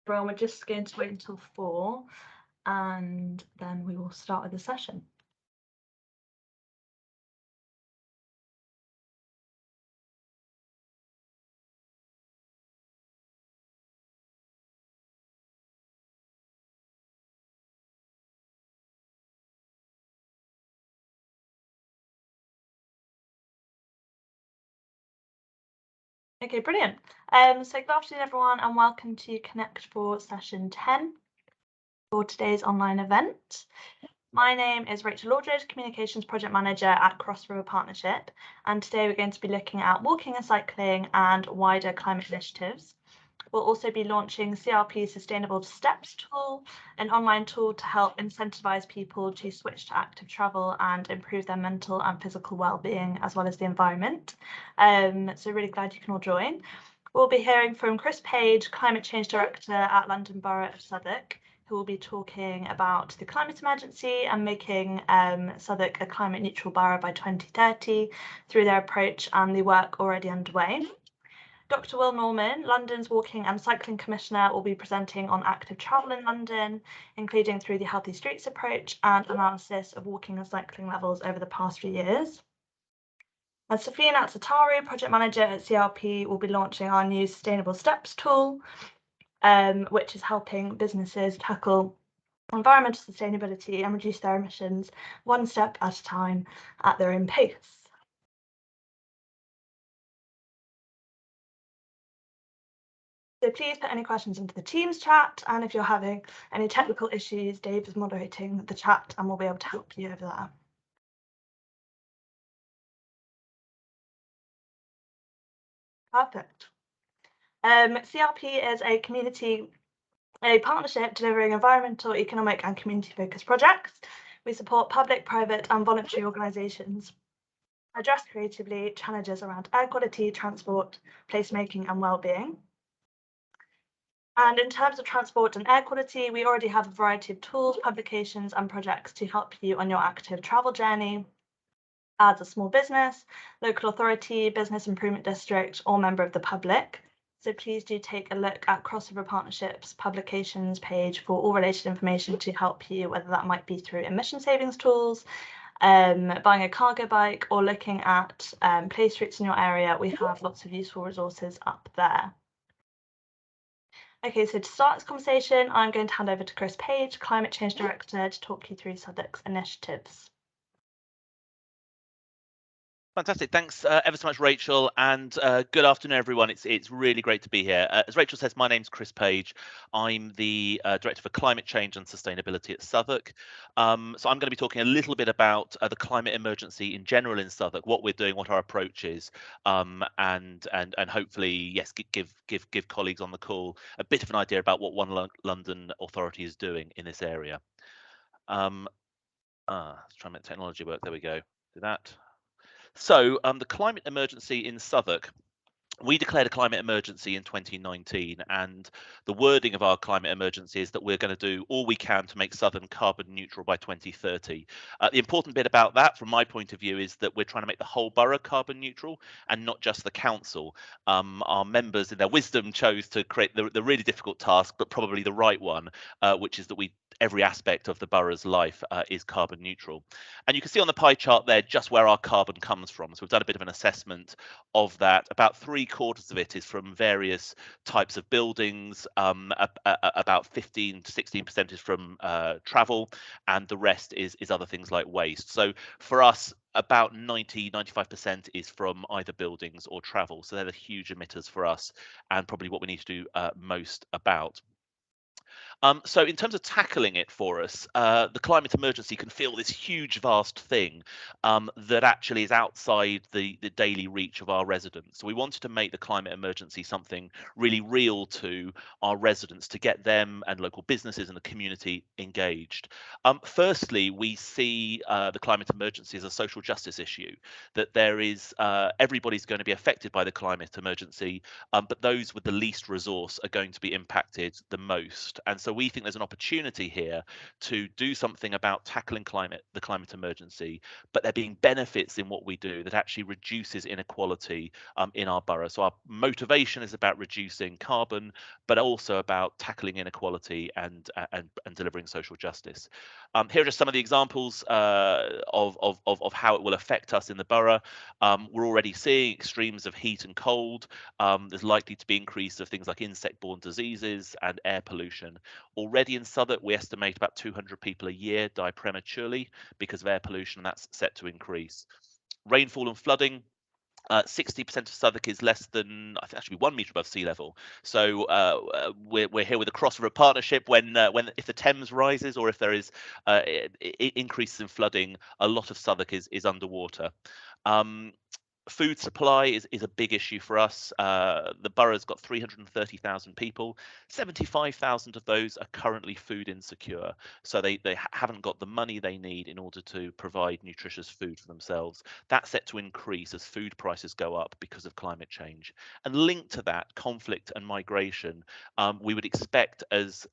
Everyone, we're just going to wait until 4 and then we will start with the session. Okay, brilliant. So good afternoon, everyone, and welcome to Connect for session 10 for today's online event. My name is Rachel Aldridge, Communications Project Manager at Cross River Partnership, and today we're going to be looking at walking and cycling and wider climate initiatives. We'll also be launching CRP Sustainable Steps tool, an online tool to help incentivize people to switch to active travel and improve their mental and physical well-being, as well as the environment. So really glad you can all join. We'll be hearing from Chris Page, Climate Change Director at London Borough of Southwark, who will be talking about the climate emergency and making Southwark a climate neutral borough by 2030 through their approach and the work already underway. Dr. Will Norman, London's Walking and Cycling Commissioner, will be presenting on active travel in London, including through the Healthy Streets approach and analysis of walking and cycling levels over the past few years. And Sophia Natsataru, Project Manager at CRP, will be launching our new Sustainable Steps tool, which is helping businesses tackle environmental sustainability and reduce their emissions one step at a time at their own pace. So please put any questions into the Teams chat, and if you're having any technical issues, Dave is moderating the chat and we'll be able to help you over there. Perfect. CRP is a partnership delivering environmental, economic and community focused projects. We support public, private and voluntary organisations address creatively challenges around air quality, transport, placemaking and well-being. And in terms of transport and air quality, we already have a variety of tools, publications and projects to help you on your active travel journey as a small business, local authority, business improvement district or member of the public. So please do take a look at Cross River Partnerships publications page for all related information to help you, whether that might be through emission savings tools, buying a cargo bike or looking at place routes in your area. We have lots of useful resources up there. Okay, so to start this conversation, I'm going to hand over to Chris Page, Climate Change Director, to talk you through Southwark's initiatives. Fantastic. Thanks ever so much, Rachel, and good afternoon, everyone. It's really great to be here. As Rachel says, my name's Chris Page. I'm the Director for Climate Change and Sustainability at Southwark. So I'm going to be talking a little bit about the climate emergency in general in Southwark, what we're doing, what our approach is, and hopefully, yes, give colleagues on the call a bit of an idea about what One London Authority is doing in this area. Let's try and make technology work. There we go. Do that. So the climate emergency in Southwark, we declared a climate emergency in 2019, and the wording of our climate emergency is that we're going to do all we can to make Southern carbon neutral by 2030. The important bit about that, from my point of view, is that we're trying to make the whole borough carbon neutral and not just the council. Our members, in their wisdom, chose to create the really difficult task, but probably the right one, which is that every aspect of the borough's life is carbon neutral. And you can see on the pie chart there just where our carbon comes from. So we've done a bit of an assessment of that. About 3/4 of it is from various types of buildings, about 15 to 16% is from travel, and the rest is other things like waste. So for us, about 95% is from either buildings or travel. So they're the huge emitters for us, and probably what we need to do most about. So in terms of tackling it for us, the climate emergency can feel this huge, vast thing that actually is outside the daily reach of our residents. So we wanted to make the climate emergency something really real to our residents, to get them and local businesses and the community engaged. Firstly, we see the climate emergency as a social justice issue, that there is everybody's going to be affected by the climate emergency, but those with the least resource are going to be impacted the most. And so we think there's an opportunity here to do something about tackling the climate emergency, but there being benefits in what we do that actually reduces inequality in our borough. So our motivation is about reducing carbon, but also about tackling inequality and delivering social justice. Here are just some of the examples of how it will affect us in the borough. We're already seeing extremes of heat and cold. There's likely to be increase of things like insect-borne diseases and air pollution. Already in Southwark, we estimate about 200 people a year die prematurely because of air pollution, and that's set to increase. Rainfall and flooding. 60% of Southwark is less than, I think, actually 1 metre above sea level. So we're here with a crossover partnership when if the Thames rises or if there is increases in flooding, a lot of Southwark is underwater. Food supply is a big issue for us. The borough's got 330,000 people. 75,000 of those are currently food insecure. So they haven't got the money they need in order to provide nutritious food for themselves. That's set to increase as food prices go up because of climate change. And linked to that, conflict and migration. We would expect as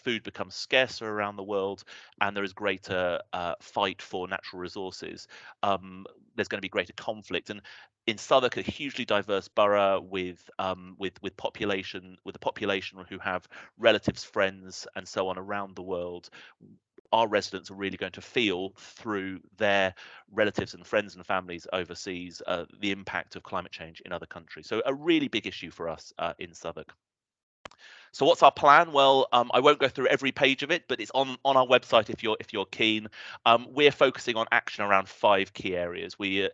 food becomes scarcer around the world and there is greater fight for natural resources, there's going to be greater conflict. And in Southwark, a hugely diverse borough with a population who have relatives, friends, and so on around the world, our residents are really going to feel through their relatives and friends and families overseas the impact of climate change in other countries. So a really big issue for us in Southwark. So what's our plan? Well, I won't go through every page of it, but it's on our website if you're keen. We're focusing on action around 5 key areas. We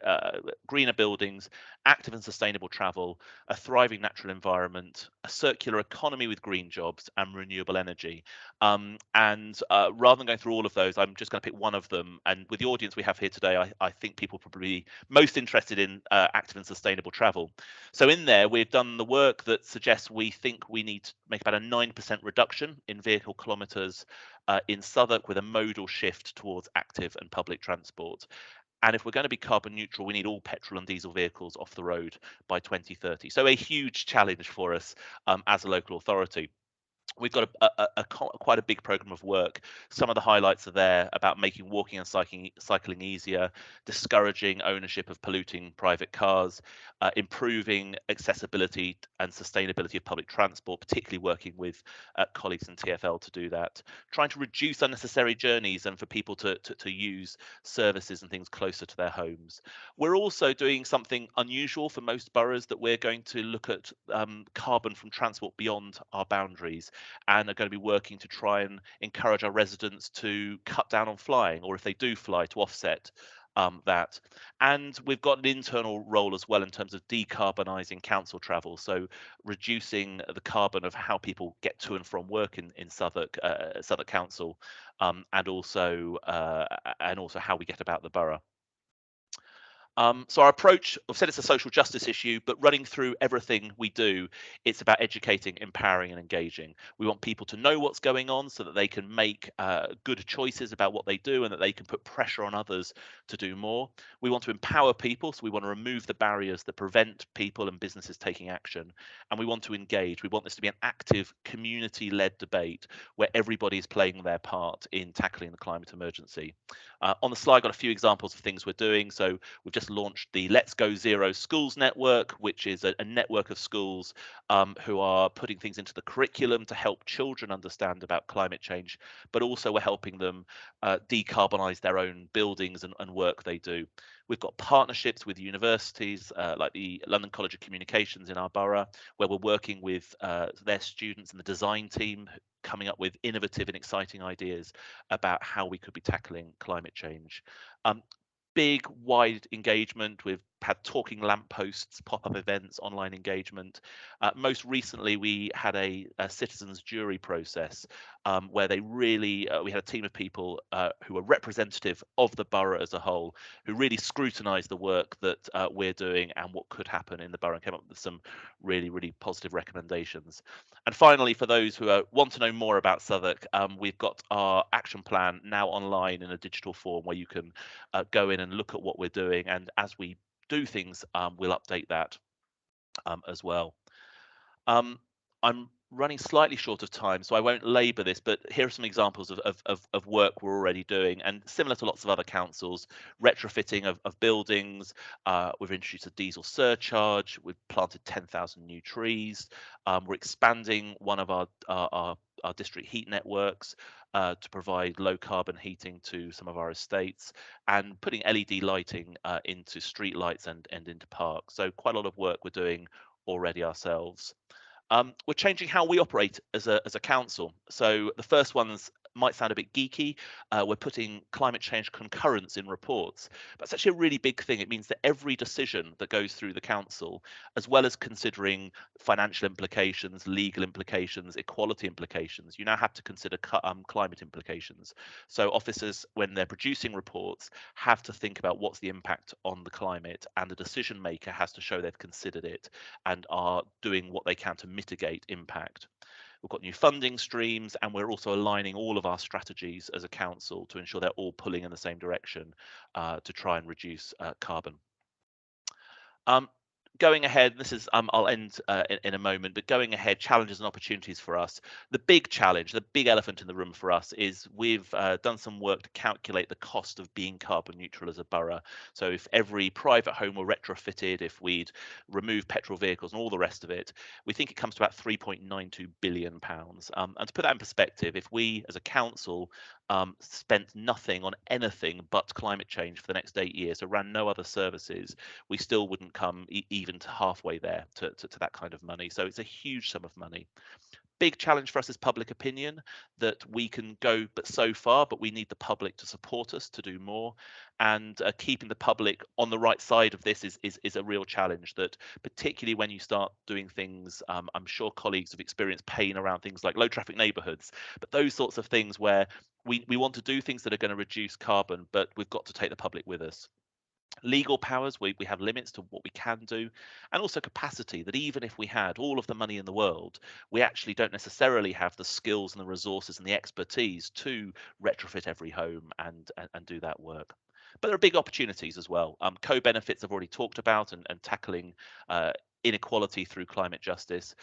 greener buildings, active and sustainable travel, a thriving natural environment, a circular economy with green jobs, and renewable energy. Rather than going through all of those, I'm just going to pick one of them. And with the audience we have here today, I think people are probably most interested in active and sustainable travel. So in there, we've done the work that suggests we think we need to make about a 9% reduction in vehicle kilometres in Southwark with a modal shift towards active and public transport. And if we're going to be carbon neutral, we need all petrol and diesel vehicles off the road by 2030. So a huge challenge for us as a local authority. We've got quite a big program of work. Some of the highlights are there about making walking and cycling easier, discouraging ownership of polluting private cars, improving accessibility and sustainability of public transport, particularly working with colleagues in TfL to do that, trying to reduce unnecessary journeys and for people to use services and things closer to their homes. We're also doing something unusual for most boroughs, that we're going to look at carbon from transport beyond our boundaries, and are going to be working to try and encourage our residents to cut down on flying, or if they do fly, to offset that. And we've got an internal role as well in terms of decarbonising council travel, so reducing the carbon of how people get to and from work in Southwark Council, and also how we get about the borough. So our approach, I've said it's a social justice issue, but running through everything we do, it's about educating, empowering and engaging. We want people to know what's going on so that they can make good choices about what they do and that they can put pressure on others to do more. We want to empower people, so we want to remove the barriers that prevent people and businesses taking action. And we want to engage. We want this to be an active, community-led debate where everybody is playing their part in tackling the climate emergency. On the slide, I've got a few examples of things we're doing. So we've just launched the Let's Go Zero Schools Network, which is a network of schools who are putting things into the curriculum to help children understand about climate change, but also we're helping them decarbonise their own buildings and work they do. We've got partnerships with universities like the London College of Communications in our borough, where we're working with their students and the design team, coming up with innovative and exciting ideas about how we could be tackling climate change. Big, wide engagement. We've had talking lampposts, pop-up events, online engagement. Most recently, we had a citizens jury process where they really, we had a team of people who were representative of the borough as a whole, who really scrutinised the work that we're doing and what could happen in the borough, and came up with some really, really positive recommendations. And finally, for those who want to know more about Southwark, we've got our action plan now online in a digital form where you can go in and look at what we're doing, and as we do things, we'll update that as well. I'm running slightly short of time, so I won't labour this, but here are some examples of work we're already doing. And similar to lots of other councils, retrofitting of buildings, we've introduced a diesel surcharge, we've planted 10,000 new trees, we're expanding one of our district heat networks to provide low carbon heating to some of our estates, and putting LED lighting into street lights and into parks. So quite a lot of work we're doing already ourselves. We're changing how we operate as a council. So the first ones might sound a bit geeky. We're putting climate change concurrence in reports. But it's actually a really big thing. It means that every decision that goes through the council, as well as considering financial implications, legal implications, equality implications, you now have to consider climate implications. So officers, when they're producing reports, have to think about what's the impact on the climate, and the decision maker has to show they've considered it and are doing what they can to mitigate impact. We've got new funding streams, and we're also aligning all of our strategies as a council to ensure they're all pulling in the same direction to try and reduce carbon. Going ahead, this is I'll end in a moment, but going ahead, challenges and opportunities for us. The big challenge, the big elephant in the room for us is we've done some work to calculate the cost of being carbon neutral as a borough. So if every private home were retrofitted, if we'd remove petrol vehicles and all the rest of it, we think it comes to about £3.92 billion. And to put that in perspective, if we as a council spent nothing on anything but climate change for the next 8 years, so ran no other services, we still wouldn't come even to halfway there to that kind of money. So it's a huge sum of money. Big challenge for us is public opinion, that we can go but so far, but we need the public to support us to do more. And keeping the public on the right side of this is a real challenge, that particularly when you start doing things, I'm sure colleagues have experienced pain around things like low traffic neighbourhoods, but those sorts of things where we want to do things that are going to reduce carbon, but we've got to take the public with us. Legal powers, we have limits to what we can do, and also capacity, that even if we had all of the money in the world, we actually don't necessarily have the skills and the resources and the expertise to retrofit every home and do that work. But there are big opportunities as well. Co-benefits I've already talked about, and tackling inequality through climate justice.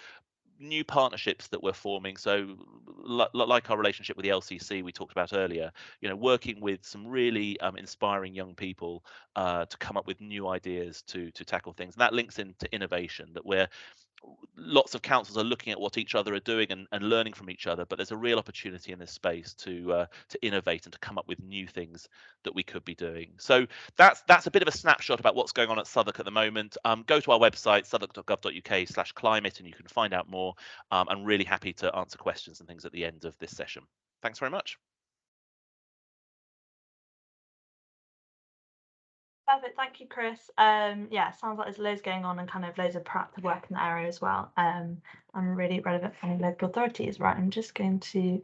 New partnerships that we're forming, so like our relationship with the LCC we talked about earlier, working with some really inspiring young people to come up with new ideas to tackle things. And that links into innovation, that we're lots of councils are looking at what each other are doing and learning from each other, but there's a real opportunity in this space to innovate and to come up with new things that we could be doing. So that's a bit of a snapshot about what's going on at Southwark at the moment. Go to our website, southwark.gov.uk/climate, and you can find out more. I'm really happy to answer questions and things at the end of this session. Thanks very much. Perfect, thank you, Chris. Yeah, sounds like there's loads going on and kind of loads of proactive work in the area as well. And really relevant for local authorities. Right, I'm just going to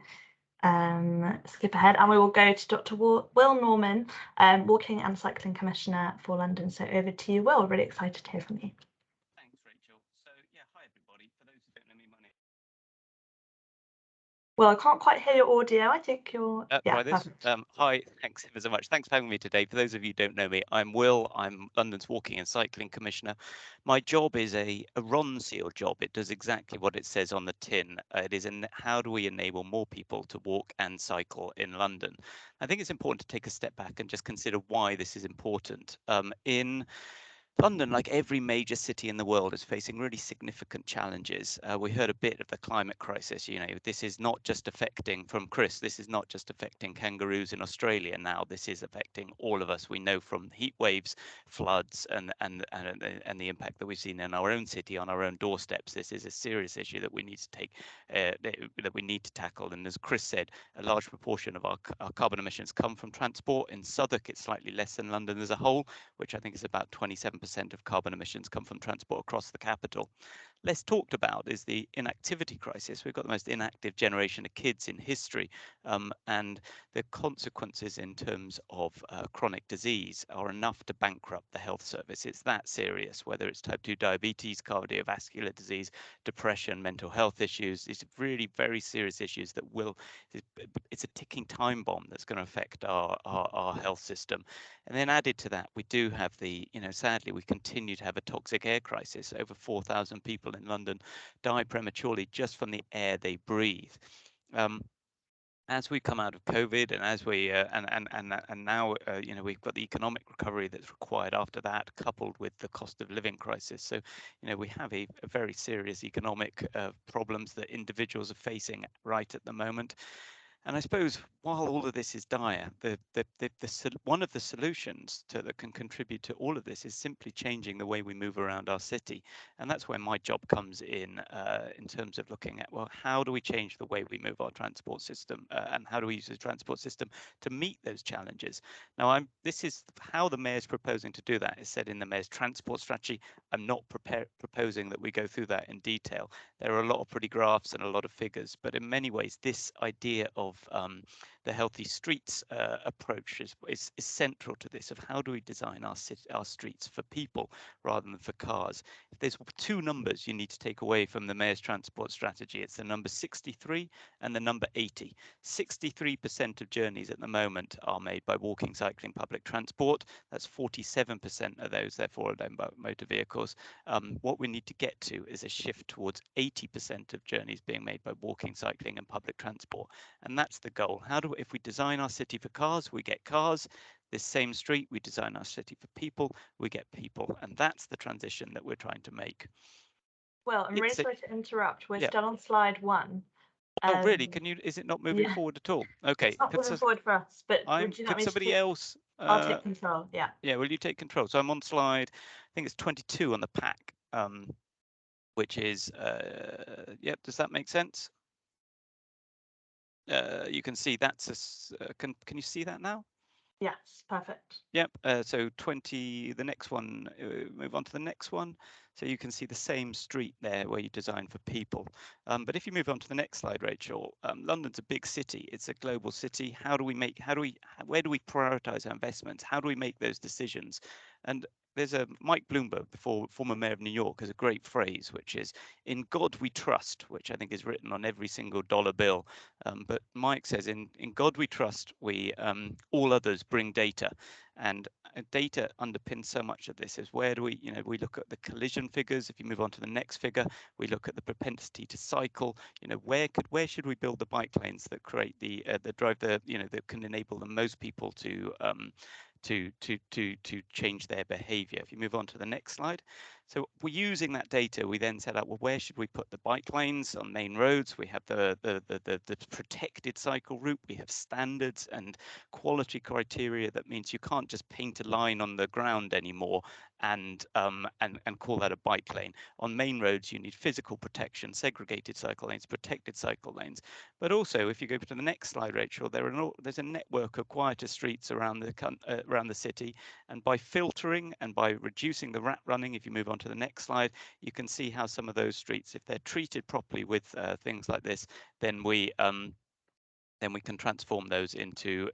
skip ahead, and we will go to Dr. Will Norman, Walking and Cycling Commissioner for London. So over to you, Will. Really excited to hear from you. Thanks, Rachel. So yeah, hi everybody. For those who don't know me, my name. Well, I can't quite hear your audio. I think you're Try this. perfect. Hi, thanks ever so much. Thanks for having me today. For those of you who don't know me, I'm Will. I'm London's Walking and Cycling Commissioner. My job is a RON-seal job. It does exactly what it says on the tin. It is in how do we enable more people to walk and cycle in London. I think it's important to take a step back and just consider why this is important. In London, like every major city in the world, is facing really significant challenges. We heard a bit of the climate crisis. This is not just affecting, from Chris, this is not just affecting kangaroos in Australia now. This is affecting all of us. We know from heat waves, floods, and the impact that we've seen in our own city, on our own doorsteps. This is a serious issue that we need to take, that we need to tackle. And as Chris said, a large proportion of our carbon emissions come from transport. In Southwark, it's slightly less than London as a whole, which I think is about 27% of carbon emissions come from transport across the capital. Less talked about is the inactivity crisis. We've got the most inactive generation of kids in history, and the consequences in terms of chronic disease are enough to bankrupt the health service. It's that serious, whether it's type 2 diabetes, cardiovascular disease, depression, mental health issues. These are really very serious issues that it's a ticking time bomb that's going to affect our health system. And then added to that, we do have sadly, we continue to have a toxic air crisis. Over 4,000 people people in London die prematurely just from the air they breathe. As we come out of COVID, and as we and now we've got the economic recovery that's required after that, coupled with the cost of living crisis. So we have a very serious economic problems that individuals are facing right at the moment. And I suppose while all of this is dire, one of the solutions that can contribute to all of this is simply changing the way we move around our city. And that's where my job comes in terms of looking at, well, how do we change the way we move our transport system and how do we use the transport system to meet those challenges? Now, this is how the mayor's proposing to do that. It's said in the mayor's transport strategy. I'm not proposing that we go through that in detail. There are a lot of pretty graphs and a lot of figures, but in many ways, this idea of the healthy streets approach is central to this, of how do we design our streets for people rather than for cars. If there's two numbers you need to take away from the mayor's transport strategy, it's the number 63 and the number 80. 63% of journeys at the moment are made by walking, cycling, public transport. That's 47% of those, therefore, are done by motor vehicles. What we need to get to is a shift towards 80% of journeys being made by walking, cycling, and public transport. And that's the goal. If we design our city for cars, we get cars. This same street, we design our city for people, we get people. And that's the transition that we're trying to make. Well, I'm really sorry to interrupt. We're yeah. still on slide 1. Oh, really? Is it not moving forward at all? Okay. It's not moving forward for us, but would you like could me somebody else? I'll take control. Yeah. Yeah, will you take control? So I'm on slide, I think it's 22 on the pack, which is, does that make sense? You can see that's can you see that now? Yes, perfect. Yep. So 20, the next one, move on to the next one. So you can see the same street there where you design for people. But if you move on to the next slide, Rachel, London's a big city. It's a global city. Where do we prioritize our investments? How do we make those decisions? And there's a Mike Bloomberg, former mayor of New York, has a great phrase, which is "In God we trust," which I think is written on every single dollar bill. But Mike says, "In God we trust. We all others bring data," and data underpins so much of this. Is where do we look at the collision figures. If you move on to the next figure, we look at the propensity to cycle. Where should we build the bike lanes that create that drive that can enable the most people to change their behavior. If you move on to the next slide. So we're using that data. We then set up, well, where should we put the bike lanes on main roads? We have the protected cycle route. We have standards and quality criteria. That means you can't just paint a line on the ground anymore and call that a bike lane. On main roads, you need physical protection, segregated cycle lanes, protected cycle lanes. But also, if you go to the next slide, Rachel, there's a network of quieter streets around the city, and by filtering and by reducing the rat running, if you move on to the next slide, you can see how some of those streets, if they're treated properly with things like this, then we can transform those into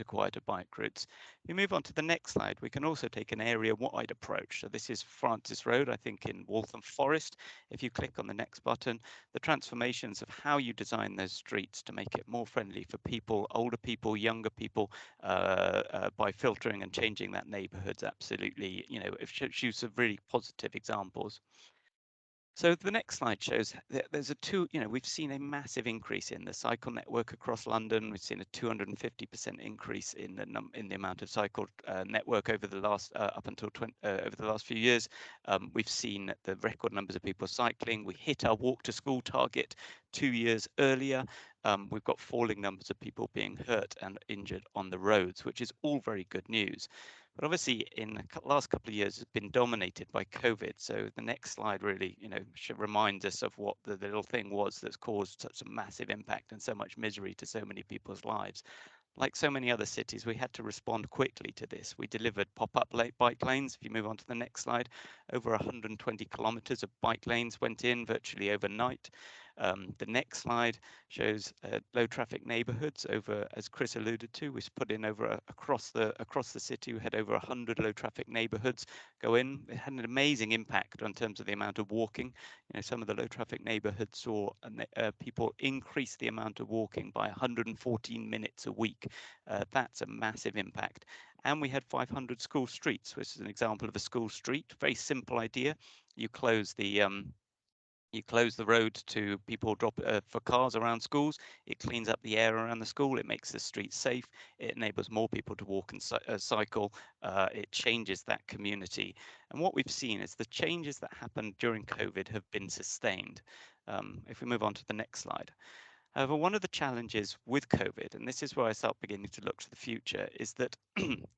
quieter bike routes. If we move on to the next slide, we can also take an area-wide approach. So this is Francis Road, I think, in Waltham Forest. If you click on the next button, the transformations of how you design those streets to make it more friendly for people, older people, younger people, by filtering and changing that neighbourhoods, absolutely, it shows some really positive examples. So the next slide shows that we've seen a massive increase in the cycle network across London. We've seen a 250% increase in the amount of cycle network over the last over the last few years. We've seen the record numbers of people cycling. We hit our walk to school target 2 years earlier. We've got falling numbers of people being hurt and injured on the roads, which is all very good news. But obviously, in the last couple of years, it's been dominated by COVID. So the next slide really, should remind us of what the little thing was that's caused such a massive impact and so much misery to so many people's lives. Like so many other cities, we had to respond quickly to this. We delivered pop-up bike lanes. If you move on to the next slide, over 120 kilometers of bike lanes went in virtually overnight. The next slide shows low traffic neighborhoods over, as Chris alluded to, we put in over across the city. We had over 100 low traffic neighborhoods go in. It had an amazing impact in terms of the amount of walking. Some of the low traffic neighborhoods saw people increase the amount of walking by 114 minutes a week. That's a massive impact. And we had 500 school streets, which is an example of a school street. Very simple idea. You close the You close the road to people for cars around schools. It cleans up the air around the school. It makes the streets safe. It enables more people to walk and cycle. It changes that community. And what we've seen is the changes that happened during COVID have been sustained. If we move on to the next slide. However, one of the challenges with COVID, and this is where I start beginning to look to the future, is that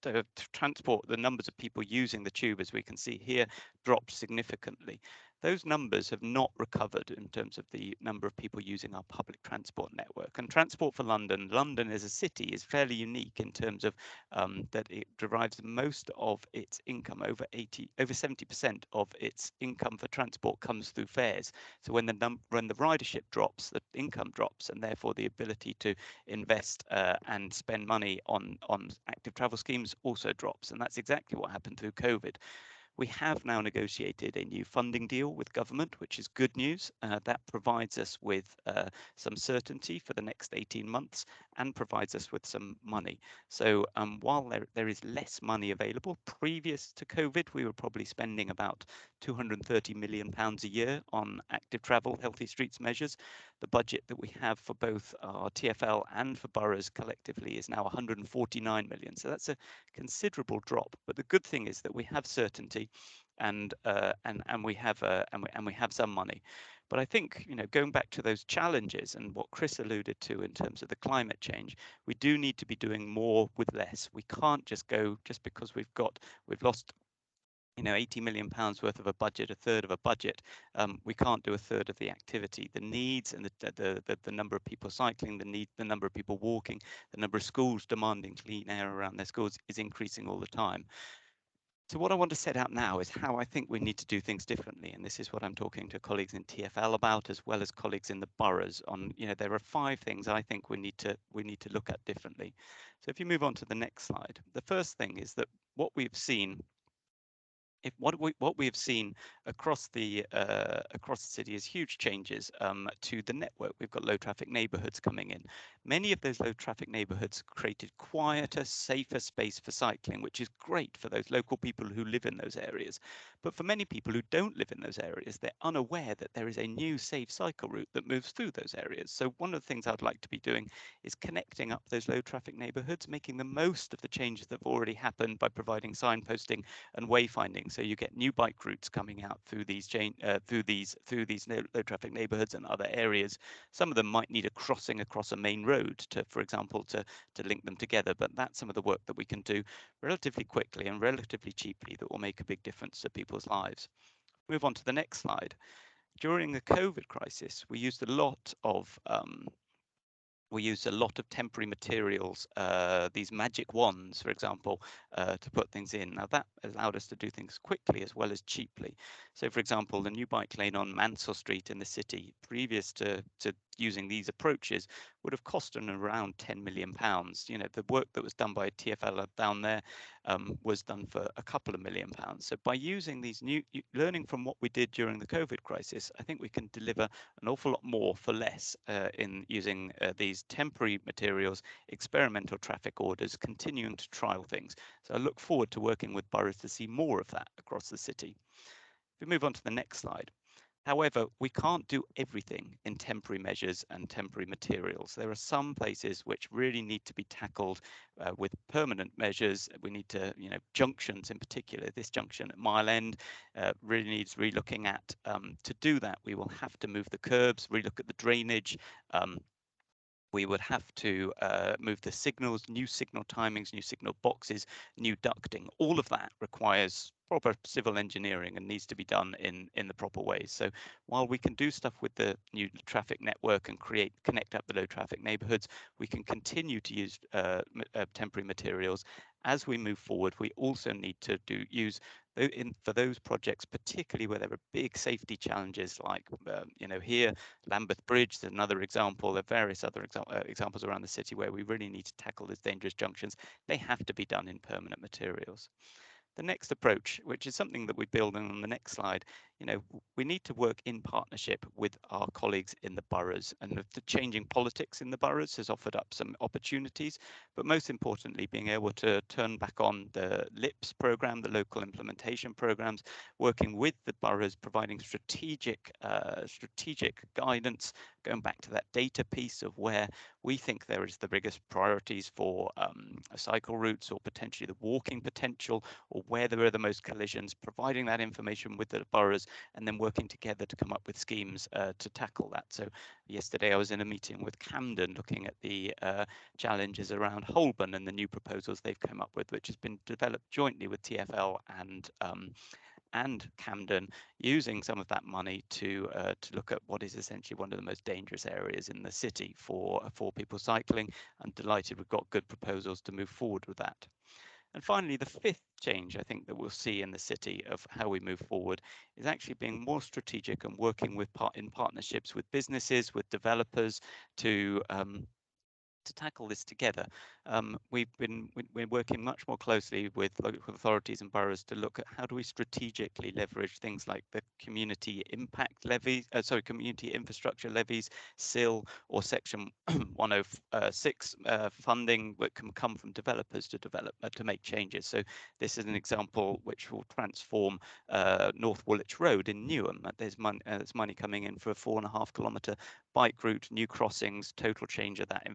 the transport, the numbers of people using the tube, as we can see here, dropped significantly. Those numbers have not recovered in terms of the number of people using our public transport network. And Transport for London, London as a city is fairly unique in terms of that it derives most of its income, over 70% of its income for transport comes through fares. So when the ridership drops, the income drops, and therefore the ability to invest and spend money on active travel schemes also drops. And that's exactly what happened through COVID. We have now negotiated a new funding deal with government, which is good news. That provides us with some certainty for the next 18 months and provides us with some money. So while there is less money available, previous to COVID, we were probably spending about £230 million a year on active travel, healthy streets measures. The budget that we have for both our TfL and for boroughs collectively is now 149 million. So that's a considerable drop. But the good thing is that we have certainty, and we have some money. But I think, going back to those challenges and what Chris alluded to in terms of the climate change, we do need to be doing more with less. We can't just go just because we've lost 80 million pounds worth of a budget, a third of a budget. We can't do a third of the activity. The needs and the number of people cycling, the number of people walking, the number of schools demanding clean air around their schools is increasing all the time. So what I want to set out now is how I think we need to do things differently. And this is what I'm talking to colleagues in TfL about, as well as colleagues in the boroughs on, there are 5 things I think we need to look at differently. So if you move on to the next slide, the first thing is that what we've seen what we have seen across the city is huge changes to the network. We've got low traffic neighbourhoods coming in. Many of those low traffic neighbourhoods created quieter, safer space for cycling, which is great for those local people who live in those areas. But for many people who don't live in those areas, they're unaware that there is a new safe cycle route that moves through those areas. So one of the things I'd like to be doing is connecting up those low traffic neighbourhoods, making the most of the changes that have already happened by providing signposting and wayfinding. So you get new bike routes coming out through these low traffic neighbourhoods and other areas. Some of them might need a crossing across a main road to, for example, to link them together. But that's some of the work that we can do relatively quickly and relatively cheaply that will make a big difference to people's lives. Move on to the next slide. During the COVID crisis, we used a lot of temporary materials, these magic wands, for example, to put things in. Now that allowed us to do things quickly as well as cheaply. So for example, the new bike lane on Mansell Street in the city, previous to using these approaches, would have cost around £10 million. The work that was done by TfL down there was done for a couple of £1 million. So by using these learning from what we did during the COVID crisis, I think we can deliver an awful lot more for less in using these temporary materials, experimental traffic orders, continuing to trial things. So I look forward to working with boroughs to see more of that across the city. If we move on to the next slide. However, we can't do everything in temporary measures and temporary materials. There are some places which really need to be tackled with permanent measures. We need to, junctions in particular, this junction at Mile End really needs relooking at. To do that, we will have to move the curbs, relook at the drainage. We would have to move the signals, new signal timings, new signal boxes, new ducting. All of that requires proper civil engineering and needs to be done in the proper ways. So while we can do stuff with the new traffic network and connect up the low traffic neighborhoods, we can continue to use temporary materials. As we move forward, we also need to use for those projects, particularly where there are big safety challenges, like here, Lambeth Bridge is another example. There are various other examples around the city where we really need to tackle these dangerous junctions. They have to be done in permanent materials. The next approach, which is something that we build on the next slide, we need to work in partnership with our colleagues in the boroughs, and the changing politics in the boroughs has offered up some opportunities, but most importantly, being able to turn back on the LIPS program, the local implementation programs, working with the boroughs, providing strategic guidance, going back to that data piece of where we think there is the biggest priorities for cycle routes or potentially the walking potential, or where there are the most collisions, providing that information with the boroughs and then working together to come up with schemes to tackle that. So yesterday I was in a meeting with Camden looking at the challenges around Holborn and the new proposals they've come up with, which has been developed jointly with TfL and Camden, using some of that money to look at what is essentially one of the most dangerous areas in the city for people cycling. I'm delighted we've got good proposals to move forward with that. And finally, the fifth change I think that we'll see in the city of how we move forward is actually being more strategic and working in partnerships with businesses, with developers to tackle this together. We're working much more closely with local authorities and boroughs to look at how do we strategically leverage things like the community impact levies, community infrastructure levies, SIL, or Section 106 funding that can come from developers to make changes. So this is an example which will transform North Woolwich Road in Newham. There's money coming in for a 4.5 kilometre bike route, new crossings, total change of that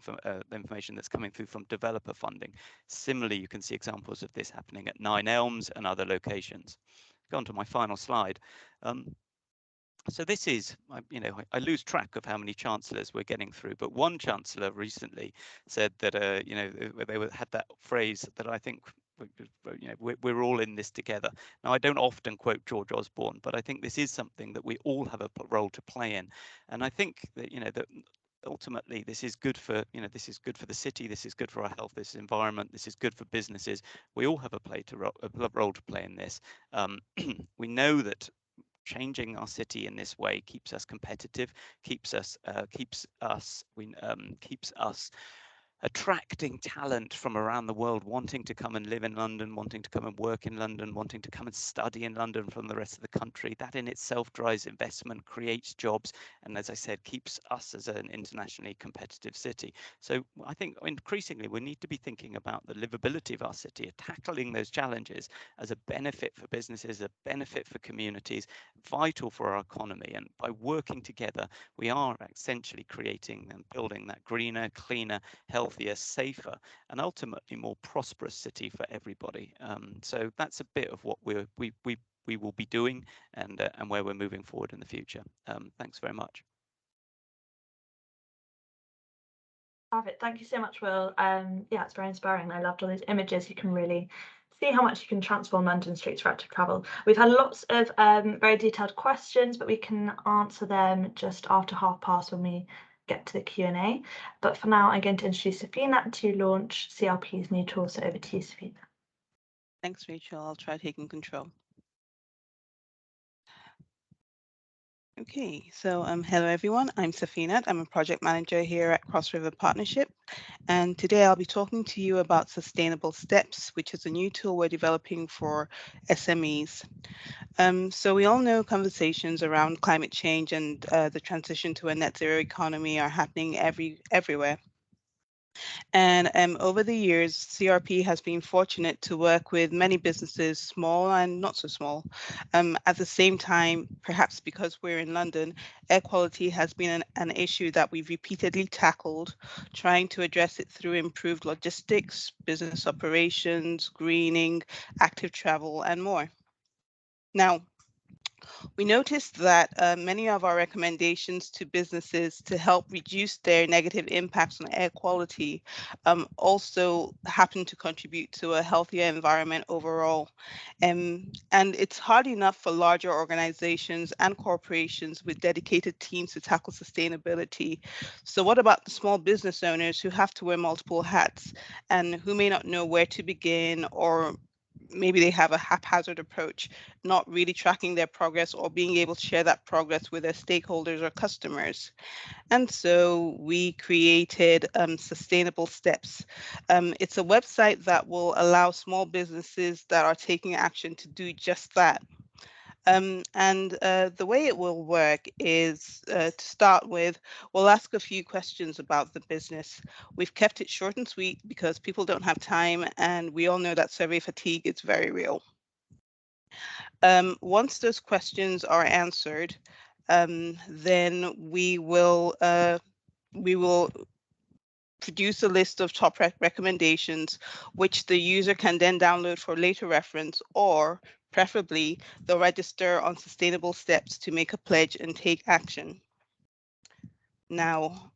information that's coming through from developer funding. Similarly, you can see examples of this happening at Nine Elms and other locations. Go on to my final slide. So this is, I lose track of how many chancellors we're getting through, but one chancellor recently said that, they had that phrase that I think, we're all in this together. Now, I don't often quote George Osborne, but I think this is something that we all have a role to play in. And I think that, that ultimately this is good for, this is good for the city, this is good for our health, this is environment, this is good for businesses. We all have a role to play in this. We know that changing our city in this way keeps us competitive, keeps us attracting talent from around the world, wanting to come and live in London, wanting to come and work in London, wanting to come and study in London from the rest of the country. That in itself drives investment, creates jobs, and as I said, keeps us as an internationally competitive city. So I think increasingly we need to be thinking about the livability of our city, tackling those challenges as a benefit for businesses, a benefit for communities, vital for our economy. And by working together, we are essentially creating and building that greener, cleaner, healthier, safer, and ultimately more prosperous city for everybody. So that's a bit of what we will be doing and where we're moving forward in the future. Thanks very much. Perfect. Thank you so much, Will. Yeah, it's very inspiring. I loved all these images. You can really see how much you can transform London streets for active travel. We've had lots of very detailed questions, but we can answer them just after past when we get to the Q&A. But for now, I'm going to introduce Safina to launch CRP's new tool. So over to you, Safina. Thanks, Rachel. I'll try taking control. Okay, so hello everyone, I'm Safina. I'm a project manager here at Cross River Partnership, and today I'll be talking to you about Sustainable Steps, which is a new tool we're developing for SMEs. So we all know conversations around climate change and the transition to a net zero economy are happening everywhere. And over the years, CRP has been fortunate to work with many businesses, small and not so small. At the same time, perhaps because we're in London, air quality has been an issue that we've repeatedly tackled, trying to address it through improved logistics, business operations, greening, active travel, and more. Now, we noticed that many of our recommendations to businesses to help reduce their negative impacts on air quality also happen to contribute to a healthier environment overall. And it's hard enough for larger organizations and corporations with dedicated teams to tackle sustainability. So what about the small business owners who have to wear multiple hats and who may not know where to begin, or maybe they have a haphazard approach, not really tracking their progress or being able to share that progress with their stakeholders or customers? And so we created Sustainable Steps. It's a website that will allow small businesses that are taking action to do just that. The way it will work is to start with, we'll ask a few questions about the business. We've kept it short and sweet because people don't have time, and we all know that survey fatigue is very real. Once those questions are answered, then we will produce a list of top recommendations, which the user can then download for later reference, or preferably they'll register on sustainable steps to make a pledge and take action. Now,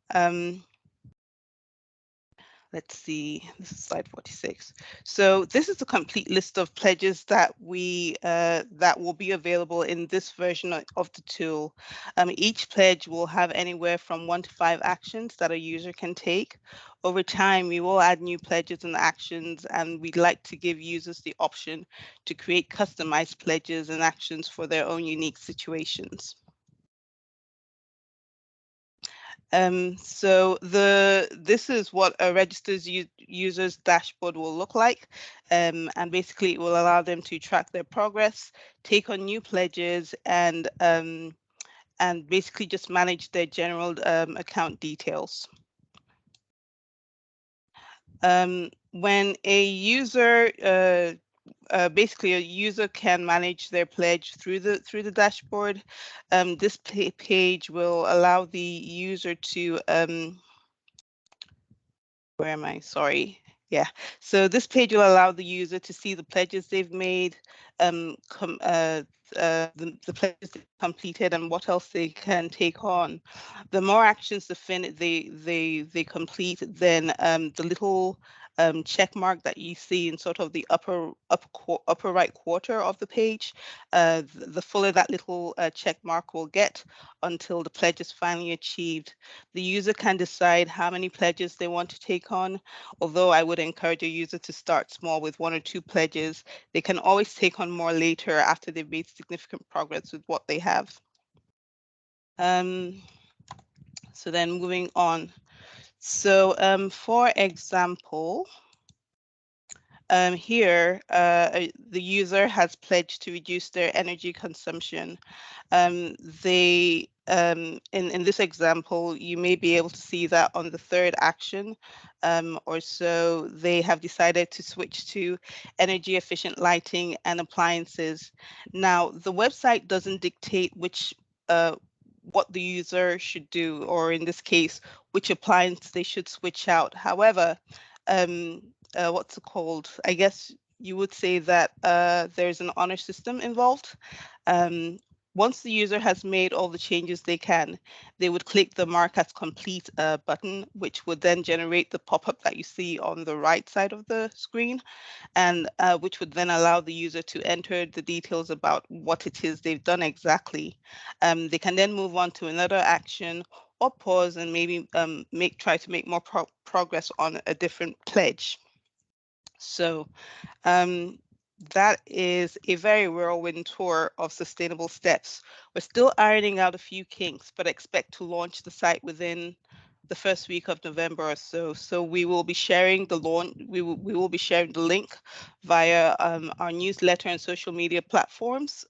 let's see, this is slide 46. So this is a complete list of pledges that that will be available in this version of the tool. Each pledge will have anywhere from 1 to 5 actions that a user can take. Over time, we will add new pledges and actions, and we'd like to give users the option to create customized pledges and actions for their own unique situations. This is what a registered user's dashboard will look like, and basically it will allow them to track their progress, take on new pledges, and basically just manage their general account details. When a user basically a user can manage their pledge through the dashboard. This page will allow the user to where am I? Sorry. Yeah. So this page will allow the user to see the pledges they've made, the pledges they've completed, and what else they can take on. The more actions they complete, then the little check mark that you see in sort of the upper right quarter of the page, the fuller that little check mark will get until the pledge is finally achieved. The user can decide how many pledges they want to take on, although I would encourage a user to start small with 1 or 2 pledges. They can always take on more later after they've made significant progress with what they have. So then moving on. So for example, here, the user has pledged to reduce their energy consumption. In this example, you may be able to see that on the 3rd action or so, they have decided to switch to energy efficient lighting and appliances. Now, the website doesn't dictate what the user should do, or in this case, which appliance they should switch out. However, what's it called? I guess you would say that there's an honor system involved. Once the user has made all the changes they can, they would click the Mark as Complete button, which would then generate the pop-up that you see on the right side of the screen, and which would then allow the user to enter the details about what it is they've done exactly. They can then move on to another action or pause and maybe try to make more progress on a different pledge. So that is a very whirlwind tour of sustainable steps. We're still ironing out a few kinks, but expect to launch the site within the first week of November or so. So we will be sharing the launch. We will be sharing the link via our newsletter and social media platforms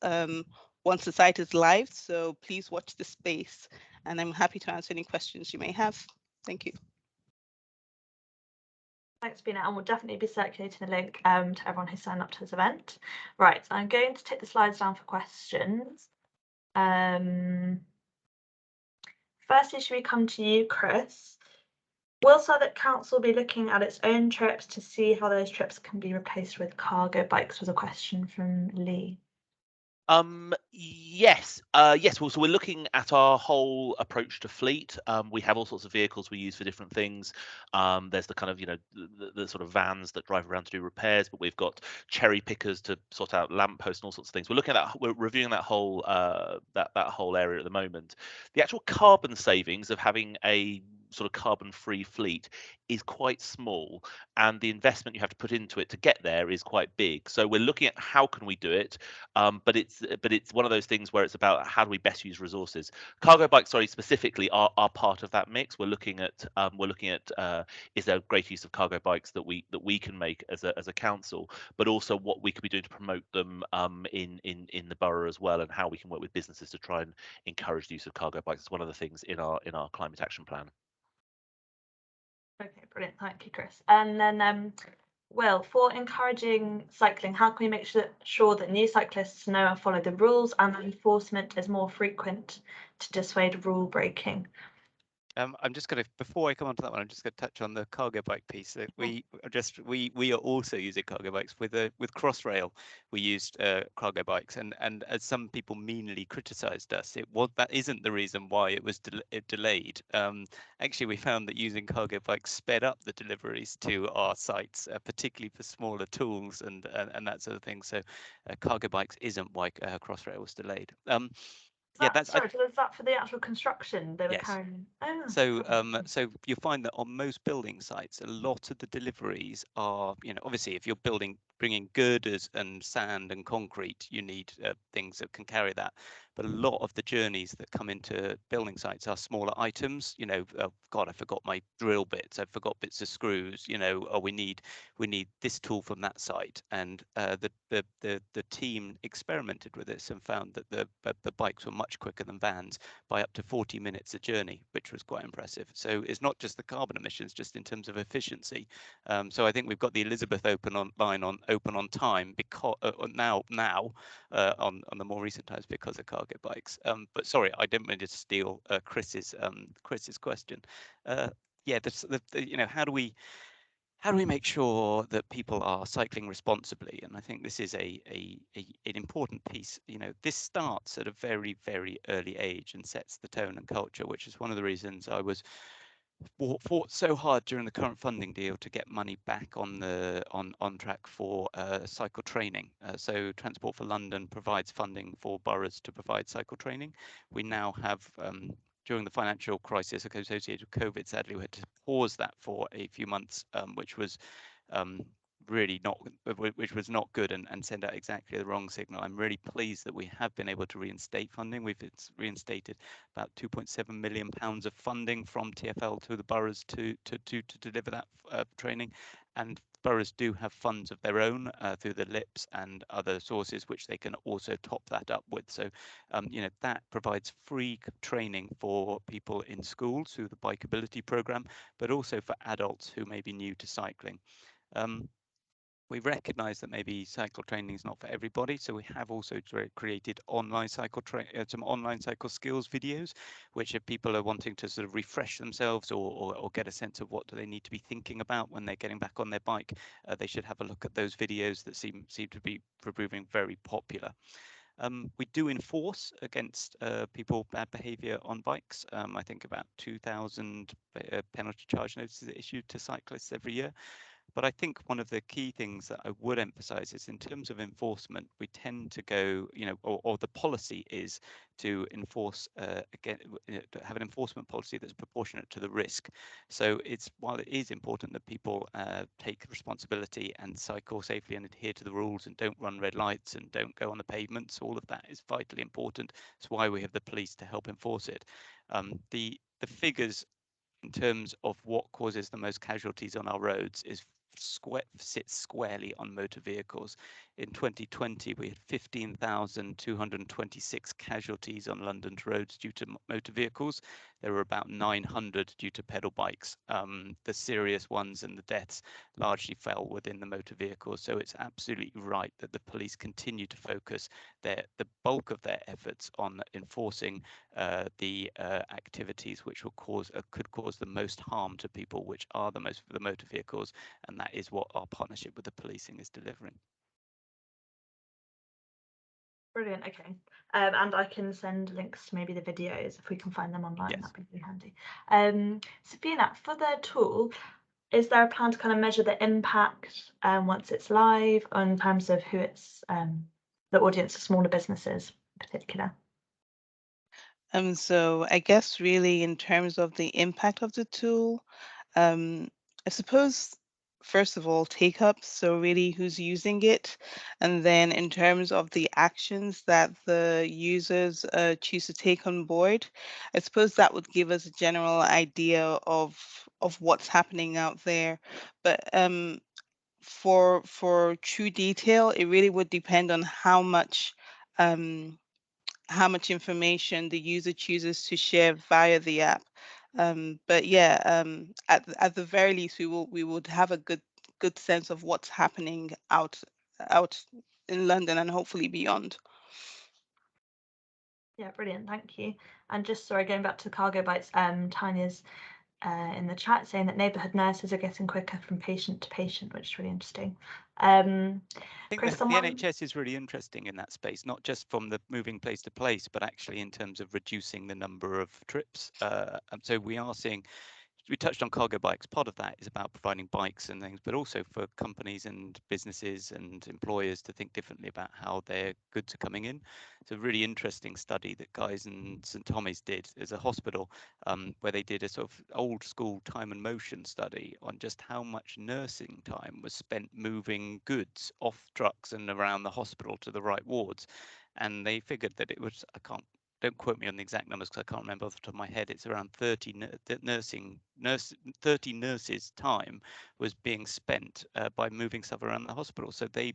once the site is live. So please watch the space, and I'm happy to answer any questions you may have. Thank you. Thanks, Bina, and we'll definitely be circulating a link to everyone who signed up to this event. Right, I'm going to take the slides down for questions. Firstly, should we come to you, Chris? Will Southwark Council be looking at its own trips to see how those trips can be replaced with cargo bikes? Was a question from Lee. Yes. Well, so we're looking at our whole approach to fleet. We have all sorts of vehicles we use for different things. There's the kind of, the sort of vans that drive around to do repairs, but we've got cherry pickers to sort out lampposts and all sorts of things. We're reviewing that whole that whole area at the moment. The actual carbon savings of having a sort of carbon-free fleet is quite small, and the investment you have to put into it to get there is quite big. So we're looking at how can we do it, but it's one of those things where it's about how do we best use resources. Cargo bikes, sorry, specifically are part of that mix. We're looking at is there greater use of cargo bikes that we can make as a council, but also what we could be doing to promote them in the borough as well, and how we can work with businesses to try and encourage the use of cargo bikes. It's one of the things in our climate action plan. Okay, brilliant. Thank you, Chris. And then, Will, for encouraging cycling, how can we make sure that new cyclists know and follow the rules, and that enforcement is more frequent to dissuade rule breaking? I'm just going to, before I come on to that one, I'm just going to touch on the cargo bike piece. That we are also using cargo bikes with Crossrail. We used cargo bikes, and as some people meanly criticised us, that isn't the reason why it was delayed. Actually, we found that using cargo bikes sped up the deliveries to our sites, particularly for smaller tools and that sort of thing. So, cargo bikes isn't why Crossrail was delayed. Yeah, that's sorry. So is that for the actual construction they were Yes. carrying? Oh, So, so you find that on most building sites, a lot of the deliveries are, obviously, if you're bringing girders and sand and concrete, you need things that can carry that. But a lot of the journeys that come into building sites are smaller items. Oh God, I forgot my drill bits. I forgot bits of screws. Oh, we need this tool from that site. And the team experimented with this and found that the bikes were much quicker than vans by up to 40 minutes a journey, which was quite impressive. So it's not just the carbon emissions, just in terms of efficiency. So I think we've got the Elizabeth open on time because now on the more recent times because of cargo bikes. But sorry, I didn't mean to steal Chris's question. Yeah, how do we make sure that people are cycling responsibly? And I think this is an important piece. This starts at a very, very early age and sets the tone and culture, which is one of the reasons I fought so hard during the current funding deal to get money back on track for cycle training. So Transport for London provides funding for boroughs to provide cycle training. We now have during the financial crisis associated with COVID, sadly, we had to pause that for a few months, which was really not good and send out exactly the wrong signal. I'm really pleased that we have been able to reinstate funding. We've reinstated about £2.7 million of funding from TfL to the boroughs to deliver that training, and boroughs do have funds of their own through the LIPs and other sources, which they can also top that up with. So, that provides free training for people in schools through the Bikeability programme, but also for adults who may be new to cycling. We recognise that maybe cycle training is not for everybody, so we have also created online some online cycle skills videos, which if people are wanting to sort of refresh themselves or get a sense of what do they need to be thinking about when they're getting back on their bike, they should have a look at those videos that seem to be proving very popular. We do enforce against people bad behaviour on bikes. I think about 2,000 penalty charge notices are issued to cyclists every year. But I think one of the key things that I would emphasize is in terms of enforcement, we tend to go, or the policy is to enforce, to have an enforcement policy that's proportionate to the risk. So while it is important that people take responsibility and cycle safely and adhere to the rules and don't run red lights and don't go on the pavements, all of that is vitally important. That's why we have the police to help enforce it. The figures in terms of what causes the most casualties on our roads sits squarely on motor vehicles. In 2020, we had 15,226 casualties on London's roads due to motor vehicles. There were about 900 due to pedal bikes. The serious ones and the deaths largely fell within the motor vehicles. So it's absolutely right that the police continue to focus the bulk of their efforts on enforcing the activities which could cause the most harm to people, which are the motor vehicles, and that is what our partnership with the policing is delivering. Brilliant. Okay, and I can send links to maybe the videos if we can find them online. Yes. That'd be really handy. Safina, for the tool, is there a plan to kind of measure the impact once it's live in terms of who it's the audience of smaller businesses in particular? So I guess really in terms of the impact of the tool, I suppose first of all take up, so really who's using it, and then in terms of the actions that the users choose to take on board, I suppose that would give us a general idea of what's happening out there. But for true detail, it really would depend on um, how much information the user chooses to share via the app. But yeah, at the very least, we would have a good sense of what's happening out in London and hopefully beyond. Yeah, brilliant, thank you. And just sorry, going back to the cargo bikes, Tanya's in the chat saying that neighbourhood nurses are getting quicker from patient to patient, which is really interesting. I think Chris, the NHS is really interesting in that space, not just from the moving place to place, but actually in terms of reducing the number of trips. And so we are seeing, we touched on cargo bikes. Part of that is about providing bikes and things, but also for companies and businesses and employers to think differently about how their goods are coming in. It's a really interesting study that Guy's and St Thomas did as a hospital, where they did a sort of old school time and motion study on just how much nursing time was spent moving goods off trucks and around the hospital to the right wards. And they figured that it was, don't quote me on the exact numbers because I can't remember off the top of my head. It's around 30 nurses' time was being spent by moving stuff around the hospital. So they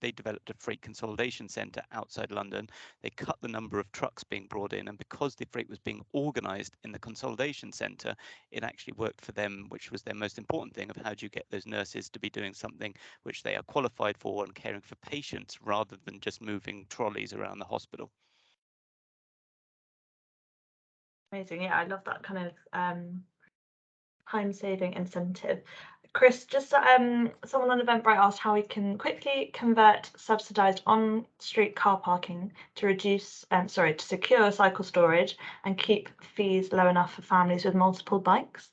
they developed a freight consolidation centre outside London. They cut the number of trucks being brought in, and because the freight was being organised in the consolidation centre, it actually worked for them, which was their most important thing of how do you get those nurses to be doing something which they are qualified for and caring for patients rather than just moving trolleys around the hospital. amazing. Yeah, I love that kind of time-saving incentive. Chris, just someone on Eventbrite asked how we can quickly convert subsidised on-street car parking to reduce, to secure cycle storage and keep fees low enough for families with multiple bikes.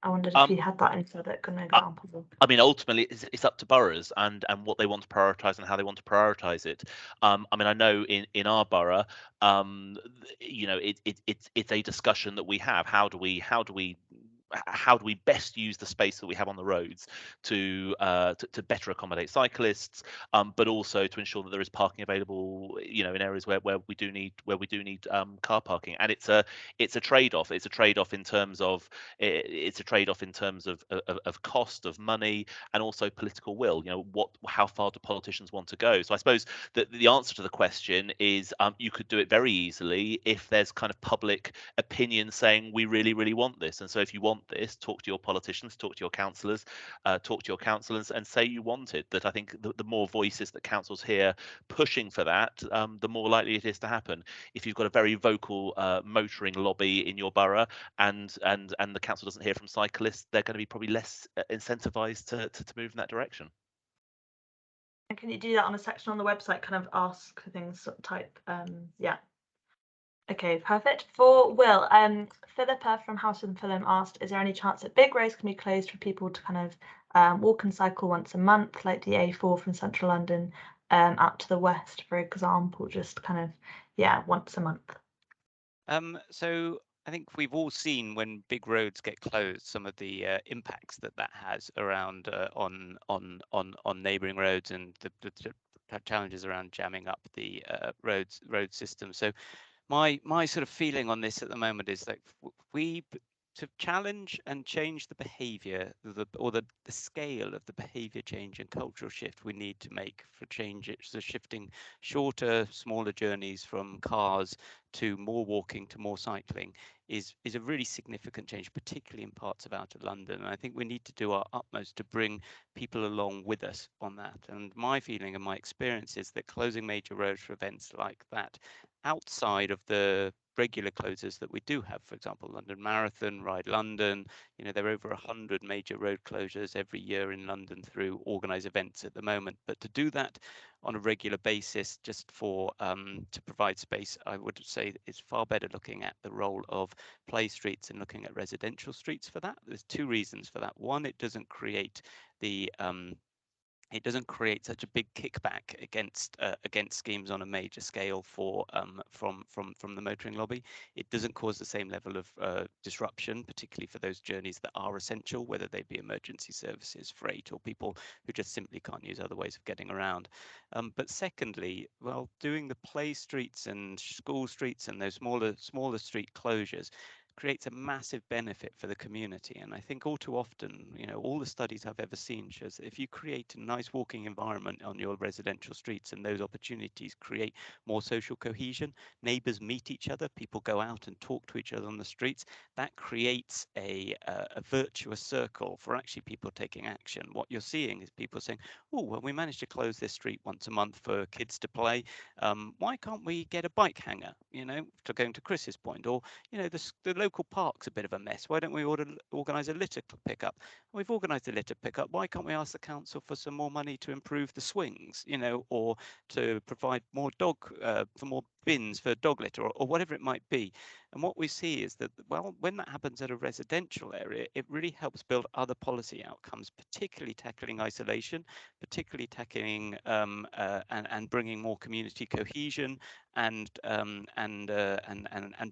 I wondered if you had that in Southwark and an example. I mean, ultimately, it's up to boroughs and what they want to prioritise and how they want to prioritise it. I mean, I know in our borough, you know, it's a discussion that we have. How do we best use the space that we have on the roads to better accommodate cyclists, but also to ensure that there is parking available, you know, in areas where we do need car parking. And it's a trade-off. It's a trade-off in terms of cost, of money, and also political will. You know, how far do politicians want to go? So I suppose that the answer to the question is you could do it very easily if there's kind of public opinion saying we really, really want this. And so if you want this, talk to your politicians, talk to your councillors, and say you want it. That I think the more voices that councils hear pushing for that, the more likely it is to happen. If you've got a very vocal motoring lobby in your borough and the council doesn't hear from cyclists, they're going to be probably less incentivized to move in that direction. And can you do that on a section on the website, kind of ask things, sort of type, yeah. Okay, perfect. For Will, Philippa from House and Fulham asked, is there any chance that big roads can be closed for people to kind of walk and cycle once a month, like the A4 from central London out to the west, for example, just kind of, yeah, once a month? So I think we've all seen when big roads get closed, some of the impacts that has around on neighbouring roads and the challenges around jamming up the road system. So my sort of feeling on this at the moment is that to challenge and change the behaviour, or the scale of the behaviour change and cultural shift we need to make for change. It's the shifting shorter, smaller journeys from cars to more walking to more cycling is a really significant change, particularly in parts of outer London. And I think we need to do our utmost to bring people along with us on that. And my feeling and my experience is that closing major roads for events like that, outside of the regular closures that we do have, for example, London Marathon, Ride London, you know, there are over 100 major road closures every year in London through organised events at the moment. But to do that on a regular basis, just for to provide space, I would say it's far better looking at the role of play streets and looking at residential streets for that. There's two reasons for that. One, it doesn't create the it doesn't create such a big kickback against schemes on a major scale for from the motoring lobby. It doesn't cause the same level of disruption, particularly for those journeys that are essential, whether they be emergency services, freight, or people who just simply can't use other ways of getting around. But secondly, well, doing the play streets and school streets and those smaller street closures creates a massive benefit for the community. And I think all too often, all the studies I've ever seen shows that if you create a nice walking environment on your residential streets, and those opportunities create more social cohesion, neighbors meet each other, people go out and talk to each other on the streets, that creates a virtuous circle for actually people taking action. What you're seeing is people saying, oh, well, we managed to close this street once a month for kids to play. Why can't we get a bike hanger, to going to Chris's point, or the local park's a bit of a mess. Why don't we organise a litter pickup? We've organised a litter pickup. Why can't we ask the council for some more money to improve the swings, or to provide more for more bins for dog litter, or whatever it might be? And what we see is that, well, when that happens at a residential area, it really helps build other policy outcomes, particularly tackling isolation, particularly tackling and bringing more community cohesion and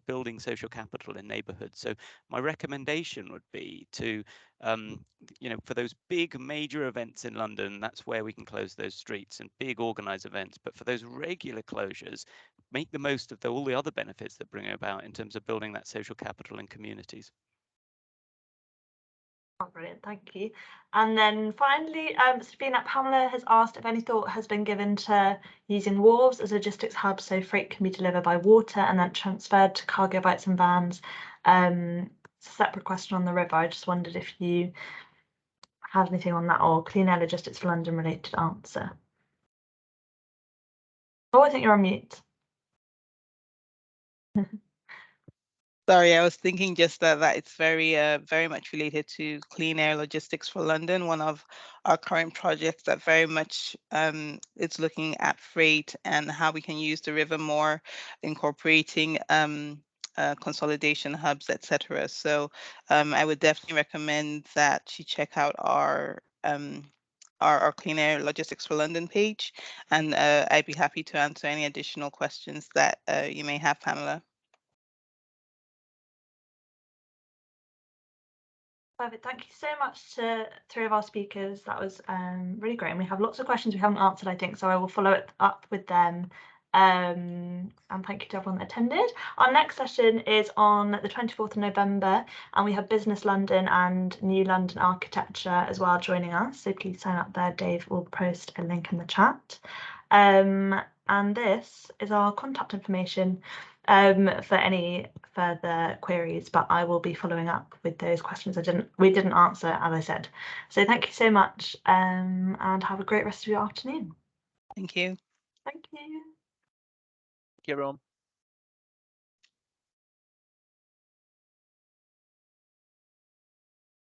building social capital in neighborhoods. So my recommendation would be to, for those big major events in London, that's where we can close those streets and big organized events. But for those regular closures, make the most of all the other benefits that bring about in terms of building that social capital in communities. Oh, brilliant, thank you. And then finally, Sabina, Pamela has asked if any thought has been given to using wharves as a logistics hub so freight can be delivered by water and then transferred to cargo boats and vans. It's a separate question on the river. I just wondered if you had anything on that, or clean air logistics for London related answer. Oh, I think you're on mute. Sorry, I was thinking just that it's very much related to clean air logistics for London. One of our current projects that very much is looking at freight and how we can use the river more, incorporating consolidation hubs, etc. So I would definitely recommend that you check out our Clean Air Logistics for London page, and I'd be happy to answer any additional questions that you may have, Pamela. Perfect. Thank you so much to three of our speakers. That was really great. And we have lots of questions we haven't answered, I think, so I will follow it up with them. And thank you to everyone that attended. Our next session is on the 24th of November, and we have Business London and New London Architecture as well joining us. So please sign up there. Dave will post a link in the chat. And this is our contact information for any further queries, but I will be following up with those questions we didn't answer, as I said. So thank you so much, and have a great rest of your afternoon. Thank you. Thank you. Thank you, everyone.